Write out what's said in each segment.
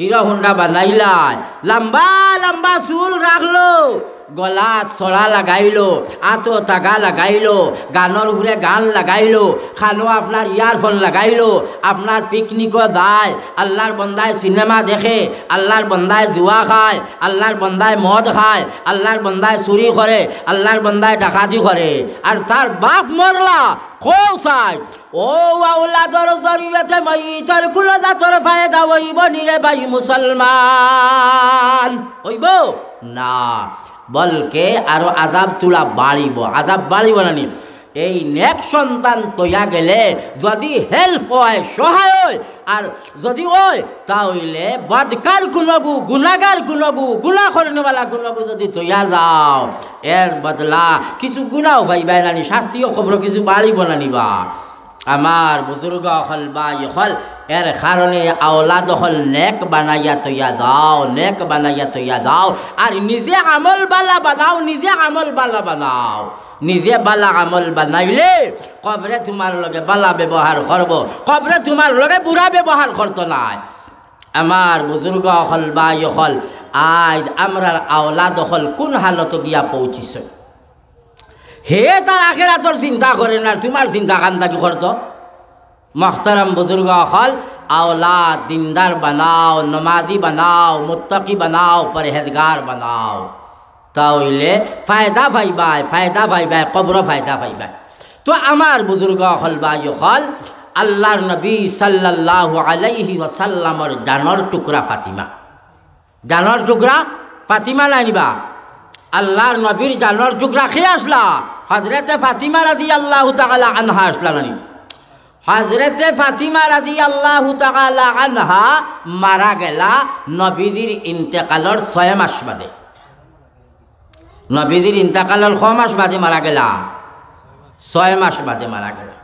Hero Honda বানাইলাই, লম্বা লম্বা চুল রাখলো, গলাত চড়া লাগাইলো, আঁতো তাগা লাগাইলো, গানের উপরে গান লাগাইলো, খানো আপনার ইয়ারফোন লাগাইলো, আপনার পিকনিকও যায়, আল্লাহর বন্দায় সিনেমা দেখে, আল্লাহর বন্দায় জুয়া খায়, আল্লাহর বন্দায় মদ খায়, আল্লাহর বন্দায় চুরি করে, আল্লাহর বন্দায় ডাকাতি করে, আর তার বাপ মরলা কোসাই ও আওলাদর জরিয়তে মইতর কুলদাতর ফায়দা হইব নিরে ভাই মুসলমান, হইব না, বলকে আরো আযাব তুলা বাড়িব, আযাব বাড়িব না। এই নেক সন্তান তৈয়া গেলে যদি হেল্প হয়, সহায় হয়, আর যদি হয় তাহলে বদকার গুণবু, গুণাগার গুণবু, গুণা করেনেওয়ালা গুণবু যদি তৈয়া যাও, এর বদলা কিছু গুণাও পাইবাই নানি, শাস্তিও খবর কিছু বাড়িব না নিবা। আমার বুজুর্গ হল বা হল এর কারণে আওলাদ হল নেক বানাইয়া তৈয়া দাও, নেক বানাইয়া তৈয়া দাও, আর নিজে আমল বালা বানাও, নিজে আমল বালা বানাও। নিজে বালা আমল বানাইলে কবরে তোমার লগে বালা ব্যবহার করব, কবরে তোমার লগে বুড়া ব্যবহার করতো নাই। আমার বুজুর্গ হল বা হল আজ আমরার আওলাদ হল কোন হালত গিয়া পৌঁছিছে, হে তার আখেরাতর চিন্তা করে না, তোমার চিন্তা কান্তা কি করতো? মোহতারাম বুজুর্গ হল আওলাদ দিনদার বানাও, নমাজি বানাও, মুত্তাকি বানাও, পরহেজগার বানাও, তাহলে ফায়দা পাইবাই, ফায়দা পাইবাই, কবর ফায়দা পাইবাই। তো আমার বুজুর্গ হল বা হল আল্লাহর নবী সাল্লাল্লাহু আলাইহি ওয়াসাল্লামর জানর টুকরা ফাতিমা, জানর টুকরা ফাতিমা নাইবা, আল্লাহর নবীর জানর টুকরা খেয়ে আসলা হজরতে ফাতিমা রাদিয়াল্লাহু তাআলা আনহা আসলা নানি। হজরতে ফাতিমা রাদিয়াল্লাহু তাআলা আনহা মারা গেলা নবীজির ইন্তেকালর 6 মাস বাদে, নবীজির ইন্তেকালর 6 মাস বাদে মারা গেলা, 6 মাস বাদে মারা গেলা।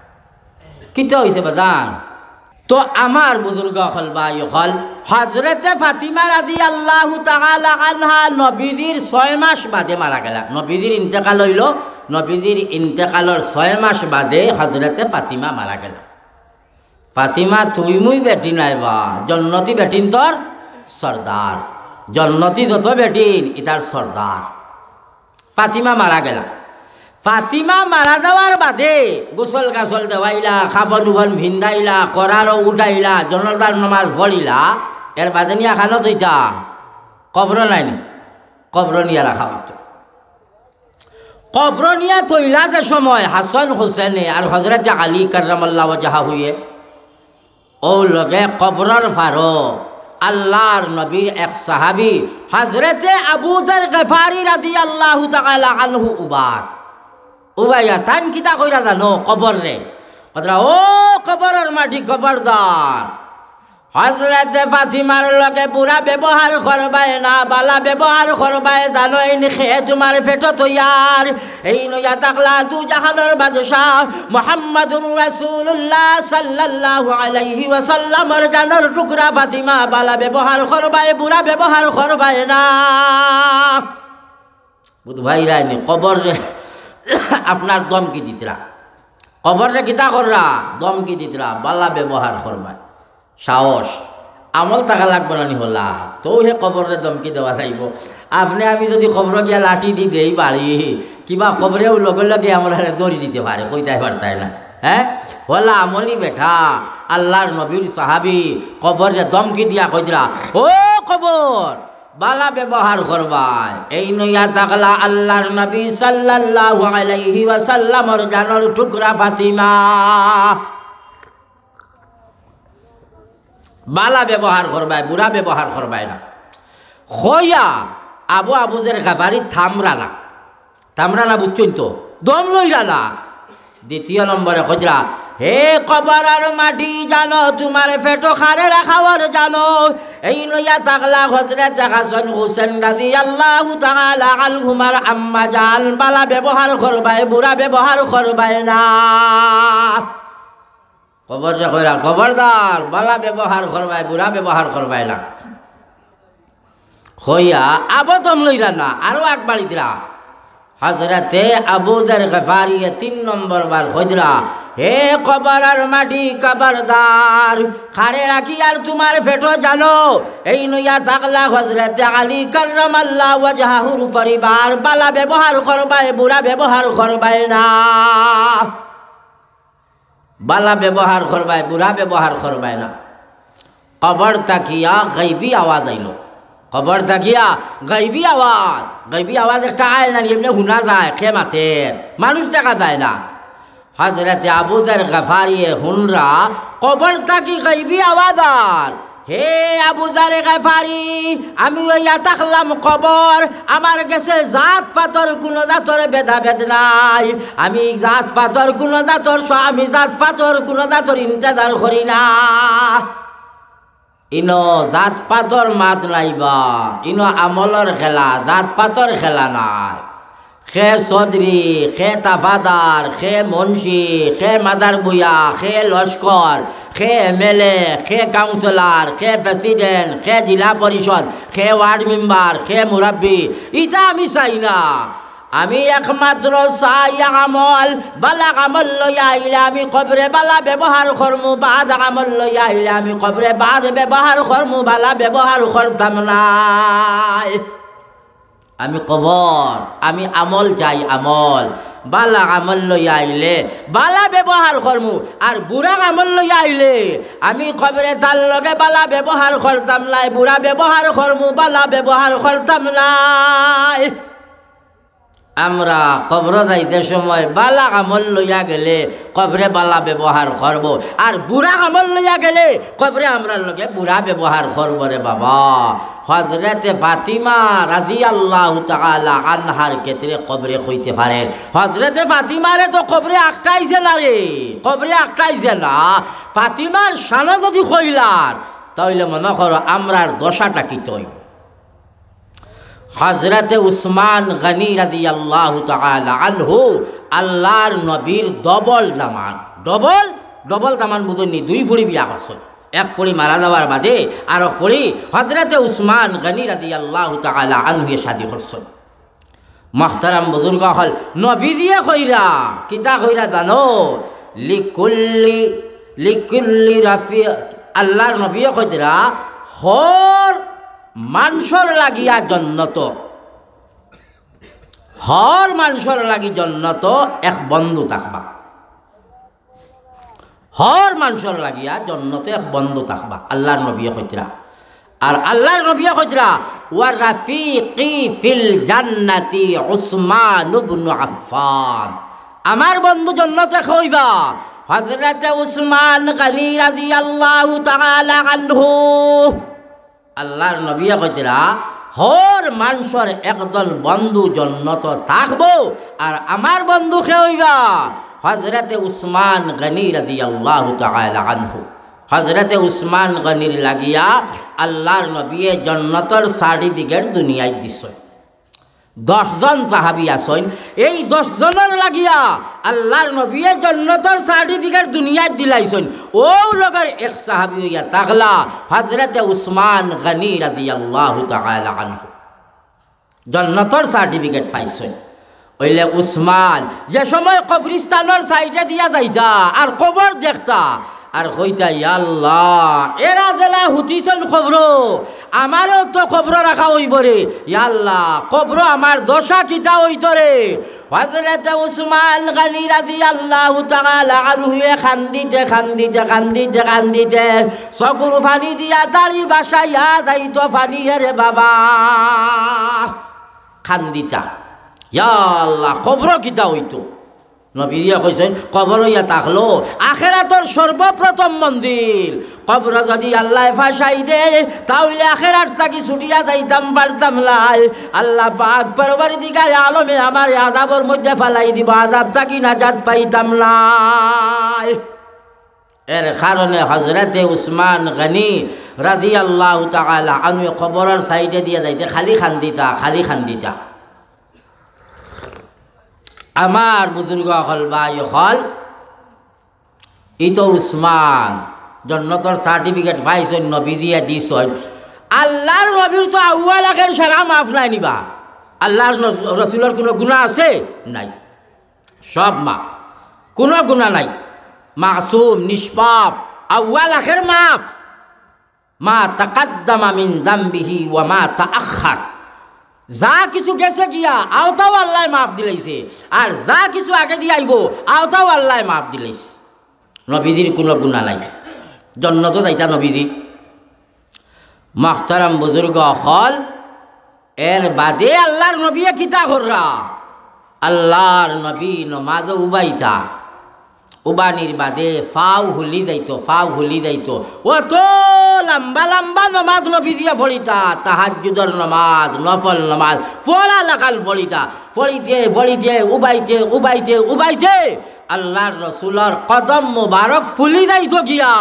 কিতা হইছে বাজান? তো আমার বুজুর্গ হল বা হল হজরতে ফাতিমা রাদিয়াল্লাহু তাআলা আনহা নবীজির 6 মাস বাদে মারা গেলা, নবীজির ইন্তেকাল হইল, নবীজির ইন্তেকালর 6 মাস বাদে হজরতে ফাতিমা মারা গেল। ফাতিমা তুই মুই বেটি নাইবা, জন্নতি বেটিন তোর সর্দার, জন্নতি যত বেটিন ইতার সর্দার। ফাতিমা মারা গেলা, ফাতিমা মারা যাওয়ার বাদে গোসল গাছল দেওয়াইলা, খাবন উবন ভিন্দাইলা, করারও উঠাইলা, জনতার নমাজ পড়িলা, এর বাদে নিয়ে খানো তৈতা কবর নাইনি, কবর নিয়ে রাখা হইত। কবর নিয়ে তৈলা যে সময় হাসান হোসেনে আর হজরত আলী কাররামাল্লাহু ওয়াজহা হইয়ে ও লগে কবরর ফারো আল্লাহর নবীর এক সাহাবী হজরতে আবু যর গফারি রাদিয়াল্লাহু তাআলা আনহু উবাইয়া তান কিতা কইরা জানো কবর রে কতরা ও কবরের মাটি খবরদার, হজরতে ফাতিমার লগে বুড়া ব্যবহার করবাই না, বালা ব্যবহার করবাই জানো, এই খেয়ে তোমার পেট তৈয়ার, এই নইয়া তাকলা দু জাহানের বাদশাহ মুহাম্মাদুর রাসূলুল্লাহ সাল্লাল্লাহু আলাইহি ওয়াসাল্লামের জানের টুকরা ফাতিমা, বালা ব্যবহার করবাই, বুড়া ব্যবহার করবাই না। বুধ ভাই রাইনি কবর রে আপনার দমকি দিতরা, কবর রে কিতা কররা দমকি দিতরা, বালা ব্যবহার করবাই, সাহস আমল টাকা লাগবে না নি হলা, তো হে কবরে দমকি দেওয়া চাইব। আপনি আমি যদি কবর গিয়া লাঠি দি দেই বাড়ি কিবা কবরেও লগে লগে আমরা দড়ি দিতে পারে, কইতাই পারতাই না। হ্যাঁ হলা আমলি বেঠা আল্লাহর নবীর সাহাবী কবরে দমকি দিয়া কইরা ও কবর বালা ব্যবহার করবাই, এই নইয়া তাকলা আল্লাহর নবী সাল্লাল্লাহু আলাইহি ওয়াসাল্লামের জানের টুকরা ফাতিমা, বালা ব্যবহার করবাই, বুড়া ব্যবহার করবাই না। হইয়া আবু যর গফারি থামরা না বুঝছেন তো, দম লইরা না। দ্বিতীয় নম্বরে কইরা হে কবর আর মাটি জানো, তোমার পেটো খারে রাখাওয়ার জানো, এই নইয়া তাকলা হযরত হাসান হোসেন রাদিয়াল্লাহু তাআলা আনহুমার আম্মা জান, বালা ব্যবহার করবাই, বুড়া ব্যবহার করবাই না। কবর যে কইরা খবরদার বালা ব্যবহার করবাই, বুড়া ব্যবহার করবাই না। হইয়া আবদম লইরা না, আরো আগ বাড়ি দিলা হজরতে আবু যর গফারি 3 নম্বর বার হজরা, হে কবরের মাটি কবরদার, খারে রাখি আর তোমার পেটো জানো। এই নইয়া থাকলা হজরতে আলী কাররামাল্লাহু ওয়াজহাহুর পরিবার বালা ব্যবহার করবাই, বুড়া ব্যবহার করবাই না। বালা ব্যবহার করবাই, বুড়া ব্যবহার করবাই না। কবর তাকিয়া গাইবি আওয়াজ আইল, খবর থাকিয়া গাইবি আওয়াজ। গাইবি আওয়াজ একটা আয় না, এমনি শুনা যায় খেমাতের, মানুষ দেখা যায় না। হজরতে আবু যর গফারি হুনরা কবর থাকি গাইবি আওয়াজ আর, হে আবু যর গফারি, আমি ওইয়া থাকলাম কবর, আমার গেছে জাত পাতর কোনো জাতর ভেদাভেদ নাই। আমি জাত পাতর কোনো জাতর, আমি জাত পাতর কোনো জাতর ইন্তজার করি না। ইনো জাত পাতর মাত নাইবা, ইনো আমলর খেলা, জাত পাতর খেলা নাই। খে চৌধুরী, খে তাফাদার, খে মুন্সি, খে মাদার বুয়া, খে লস্কর, খে MLA, খে কাউন্সিলর, খে প্রেসিডেন্ট, খে জেলা পরিষদ, খে ওয়ার্ড মেম্বার, খে মুরব্বী, ইটা আমি চাই না। আমি একমাত্র চাই আমল, বালা আমল লইয়া আইলে আমি কবরে বালা ব্যবহার করমু, বাদ আমল লইয়া আইলে আমি কবরে বাদ ব্যবহার করমু, বালা ব্যবহার করতাম নাই। আমি কবর, আমি আমল চাই, আমল বালা আমল লইয়া আইলে বালা ব্যবহার করমু, আর বুড়া আমল লইয়া আইলে আমি কবরে তার লগে বালা ব্যবহার করতাম নাই, বুড়া ব্যবহার করমু, বালা ব্যবহার করতাম নাই। আমরা কবর যাইতে সময় বালা আমল লইয়া গেলে কবরে বালা ব্যবহার করব, আর বুড়া আমল লইয়া গেলে কবরে আমরা লগে বুড়া ব্যবহার করব রে বাবা। হজরতে ফাতিমা রাদিয়াল্লাহু তাআলা আনহার ক্ষেত্রে কবরে হইতে পারে। হজরতে ফাতিমারে তো কবরে আটকাইছে না রে, কবরে আটকাইছে না। ফাতিমার শান যদি কইলার তাহলে মনে করো আমরার দশাটা কি তৈ। হজরতে উসমান গনি রাদিয়াল্লাহু তাআলা আনহু আল্লাহর নবীর ডবল দামান, ডবল ডবল দামান বুঝুননি, 2 ফুড়ি বিয়া করছেন। 1 ফুড়ি মারা যাওয়ার বাদে আর 1 ফুড়ি হজরতে উসমান গনি রাদিয়াল্লাহু তাআলা আনহু শাদি করছেন। মুহতারাম বুজুর্গ হল, নবী দিয়ে কইরা কিতা কইরা জানো, লিকুল্লি রাফি, আল্লাহর নবী কইরা হর মানুষের লাগিয়া জন্নত, হর মানুষের লাগি জন্নত এক বন্ধু থাকবা, হর মানুষের লাগিয়া জন্নত এক বন্ধু থাকবা, আল্লাহর নবী কইরা। আর আল্লাহর নবী কইরা ওয়া রাফিকি ফিল জান্নাতি উসমান ইবনে আফফান, আমার বন্ধু জন্নতে হইবা হযরতে উসমান গনি রাদিয়াল্লাহু তাআলা আনহু। আল্লাহর নবী কইরা হর মানুষের একদল বন্ধু জন্নত থাকবো, আর আমার বন্ধু কে হইবা হযরতে উসমান গনি রাদিয়াল্লাহু তাআলা আনহু। হযরতে উসমান গনির লাগিয়া আল্লাহর নবী জন্নতর সার্টিফিকেট দুনিয়ায় দিছে। 10 জন সাহাবী আছেন, এই 10 জনের লাগিয়া আল্লাহর নবী জন্নতর সার্টিফিকেট দুনিয়ায় দিলাইছেন। ও লগের এক সাহাবী হইয়া তাগলা হযরতে উসমান গনি রাদিয়াল্লাহু তাআলা আনহু জন্নতর সার্টিফিকেট পাইছেন। ওইলে উসমান যে সময় কবরস্থানের সাইডে দিয়া যাইতা আর কবর দেখতা আর কইতা, ইয়া আল্লাহ এরা জেলা হুতিছেন কবর, আমারও তো কবর রাখা হইব রে, ইয়া আল্লাহ কবর আমার দশা কিতা হইত রে। হযরতে উসমান গনি রাদিয়াল্লাহু তাআলা আনহু খান্দিতে খান্দিতে খান্দিতে খান্দিতে চকুর পানি দিয়া দাড়ি বাসাইয়া যাইতো পানি রে বাবা, খান্দিতা, ইয়া আল্লাহ কবর কিতা হইতো। নবী দিয়া কইছেন কবর হইয়া থাকলো আখেরাতর সর্বপ্রথম মন্দির, কবর যদি আল্লাহ ফাঁসাই দে তাহলে আখেরাত থাকি ছুটিয়া যাইতাম পারতাম লাই। আল্লাহ পাক পরবর্তীকালে আলমে আমার আযাবের মধ্যে ফেলাই দিব, আযাব থাকি নাজাত পাইতাম নাই। এর কারণে হযরতে উসমান গনি রাদিয়াল্লাহু তাআলা আনহু কবরের সাইডে দিয়া যাইতে খালি খান্দিতা, খালি খান্দিতা। আমার বুজুর্গ হল ভাই হল, ই তো উসমান জন্নতর সার্টিফিকেট পাইছেন, নবী দিয়ে দিছেন। আল্লাহর নবীর তো আউয়াল আখের সারা মাফ নাই নিবা, আল্লাহর রসুলের কোনো গুনাহ আছে? নাই, সব মাফ, কোনো গুনাহ নাই, মাসুম নিষ্পাপ, আউয়াল আখের মাফ। মা তাকাদ্দামা মিন যামবিহি ওয়া মা তাআখার, যা কিছু গেছে গিয়া আওতাও আল্লাহ মাফ দিলাইছে, আর যা কিছু আগে দিয়ে আইব আওতাও আল্লাহ মাফ দিলাইছে। নবীজির কোনো গুনাহ নাই, জন্নত যাইতা নবীজি। মাহতারাম বুজুর্গ হল, এর বাদে আল্লাহর নবীয়ে কিতা কররা? আল্লাহর নবী নমাজ উবাইতা, উবানির বাদে ফাও হুলি যাইতো, ফাও হুলি যাইতো, অত লম্বা লম্বা নমাজ নবী দিয়া পড়িতা, তাহাজ্জুদের নমাজ, নফল নমাজ পড়া লাগাল পড়িতা, পড়িতে পড়িতে উবাইতে উবাইতে উবাইতে আল্লাহর রসুলের কদম মুবারক ফুলি যাইতো গিয়া।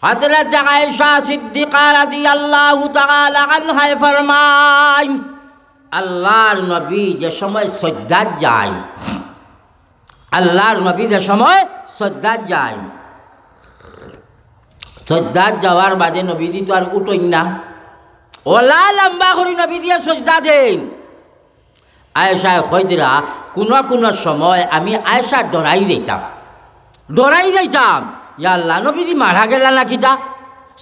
হযরত আয়েশা সিদ্দিকা রাদিয়াল্লাহু তাআলা আনহা ফরমায়, আল্লাহর নবী যে সময় সজ্জাদ যায়, আল্লাহর নবী যে সময় সজ্জাদ যায়, সজ্জাদ যাওয়ার বাদে নবীজি তো আর উঠইন না, ওলা লম্বা করে নবী দিয়ে সজ্জা দেন। আয়েশা কইরা কোন সময় আমি আয়েশা ডরাই যাইতাম, ইয়া আল্লাহ নবীজি মারা গেলা নাকি, তা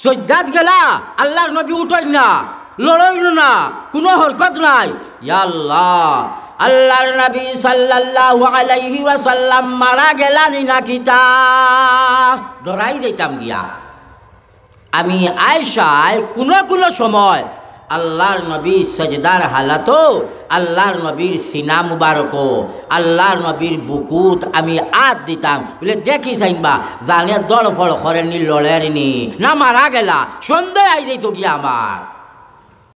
সজ্জাদ গেলা, আল্লাহর নবী উঠইন না, লড়ইল না, কোনো হরকত নাই, ইয়া আল্লাহ আল্লাহর নবী সাল্লাল্লাহু আলাইহি ওয়াসাল্লাম মারা গেলানি নাকি, তা ডরাই যাইতাম গিয়া। আমি আয়েশায় কোন সময় আল্লাহর নবী সজদার হালাতো আল্লাহর নবীর সিনা মুবারক, আল্লাহর নবীর বুকুত আমি আত দিতাম, বলে দেখি চাইনবা জানে দল ফল করেনি, লড়েনি না, মারা গেলা, সন্দেহ আই যাইতো গিয়া আমার।